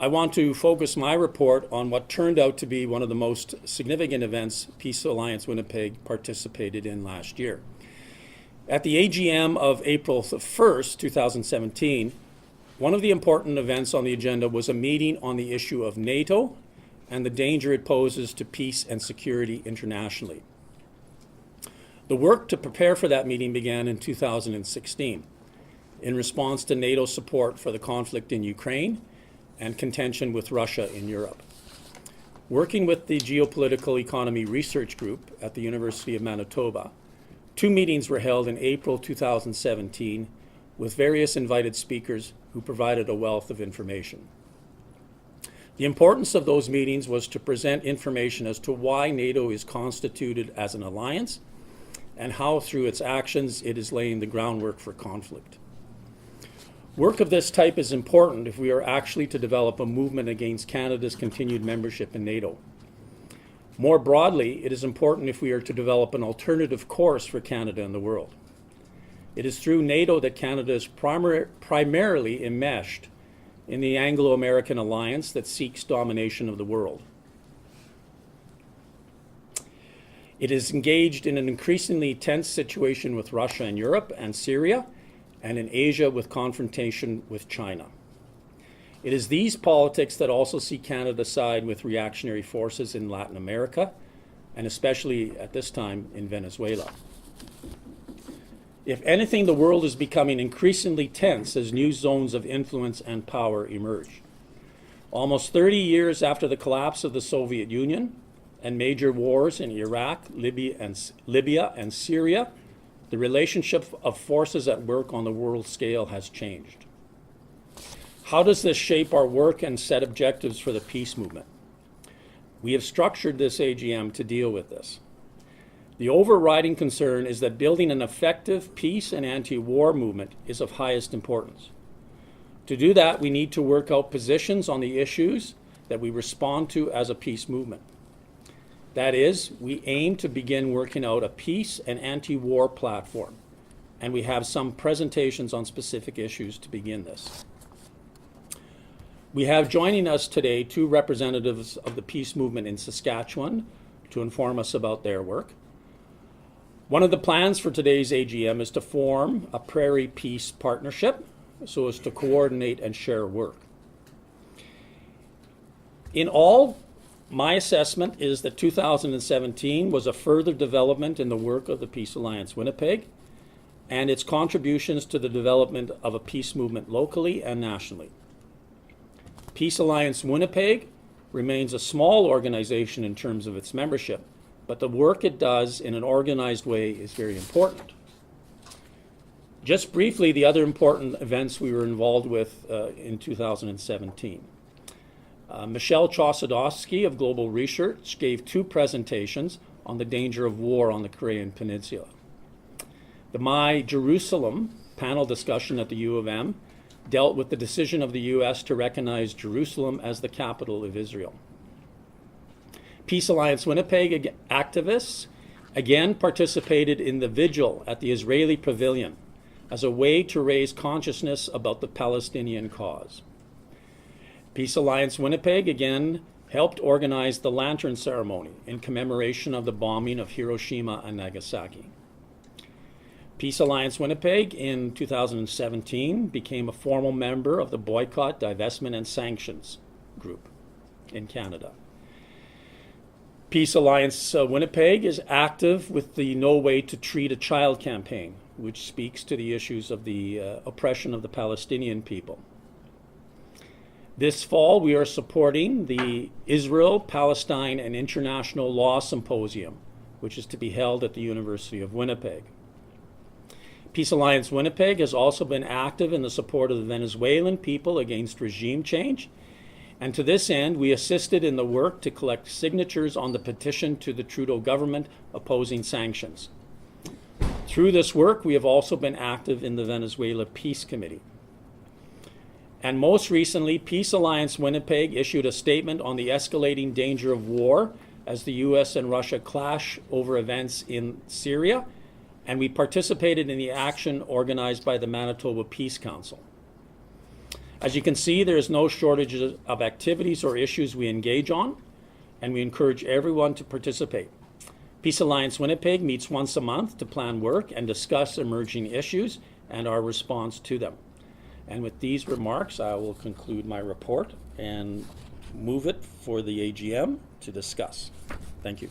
I want to focus my report on what turned out to be one of the most significant events Peace Alliance Winnipeg participated in last year. At the AGM of April 1st, 2017, one of the important events on the agenda was a meeting on the issue of NATO and the danger it poses to peace and security internationally. The work to prepare for that meeting began in 2016 in response to NATO support for the conflict in Ukraine and contention with Russia in Europe. Working with the Geopolitical Economy Research Group at the University of Manitoba, 2 meetings were held in April 2017 with various invited speakers who provided a wealth of information. The importance of those meetings was to present information as to why NATO is constituted as an alliance and how through its actions it is laying the groundwork for conflict. Work of this type is important if we are actually to develop a movement against Canada's continued membership in NATO. More broadly, it is important if we are to develop an alternative course for Canada and the world. It is through NATO that Canada is primarily enmeshed in the Anglo-American alliance that seeks domination of the world. It is engaged in an increasingly tense situation with Russia in Europe and Syria, and in Asia with confrontation with China. It is these politics that also see Canada side with reactionary forces in Latin America, and especially at this time in Venezuela. If anything, the world is becoming increasingly tense as new zones of influence and power emerge. Almost 30 years after the collapse of the Soviet Union and major wars in Iraq, Libya, and Syria, the relationship of forces at work on the world scale has changed. How does this shape our work and set objectives for the peace movement? We have structured this AGM to deal with this. The overriding concern is that building an effective peace and anti-war movement is of highest importance. To do that, we need to work out positions on the issues that we respond to as a peace movement. That is, we aim to begin working out a peace and anti-war platform, and we have some presentations on specific issues to begin this. We have joining us today 2 representatives of the peace movement in Saskatchewan to inform us about their work. One of the plans for today's AGM is to form a Prairie Peace Partnership so as to coordinate and share work. In all, my assessment is that 2017 was a further development in the work of the Peace Alliance Winnipeg and its contributions to the development of a peace movement locally and nationally. Peace Alliance Winnipeg remains a small organization in terms of its membership, but the work it does in an organized way is very important. Just briefly, the other important events we were involved with in 2017. Michalchuk of Global Research gave 2 presentations on the danger of war on the Korean Peninsula. The My Jerusalem panel discussion at the U of M dealt with the decision of the U.S. to recognize Jerusalem as the capital of Israel. Peace Alliance Winnipeg activists again participated in the vigil at the Israeli Pavilion as a way to raise consciousness about the Palestinian cause. Peace Alliance Winnipeg again helped organize the Lantern Ceremony in commemoration of the bombing of Hiroshima and Nagasaki. Peace Alliance Winnipeg in 2017 became a formal member of the Boycott, Divestment and Sanctions group in Canada. Peace Alliance Winnipeg is active with the No Way to Treat a Child campaign, which speaks to the issues of the oppression of the Palestinian people. This fall, we are supporting the Israel, Palestine, and International Law Symposium, which is to be held at the University of Winnipeg. Peace Alliance Winnipeg has also been active in the support of the Venezuelan people against regime change, and to this end, we assisted in the work to collect signatures on the petition to the Trudeau government opposing sanctions. Through this work, we have also been active in the Venezuela Peace Committee. And most recently, Peace Alliance Winnipeg issued a statement on the escalating danger of war as the U.S. and Russia clash over events in Syria, and we participated in the action organized by the Manitoba Peace Council. As you can see, there is no shortage of activities or issues we engage on, and we encourage everyone to participate. Peace Alliance Winnipeg meets once a month to plan work and discuss emerging issues and our response to them. And with these remarks, I will conclude my report and move it for the AGM to discuss. Thank you.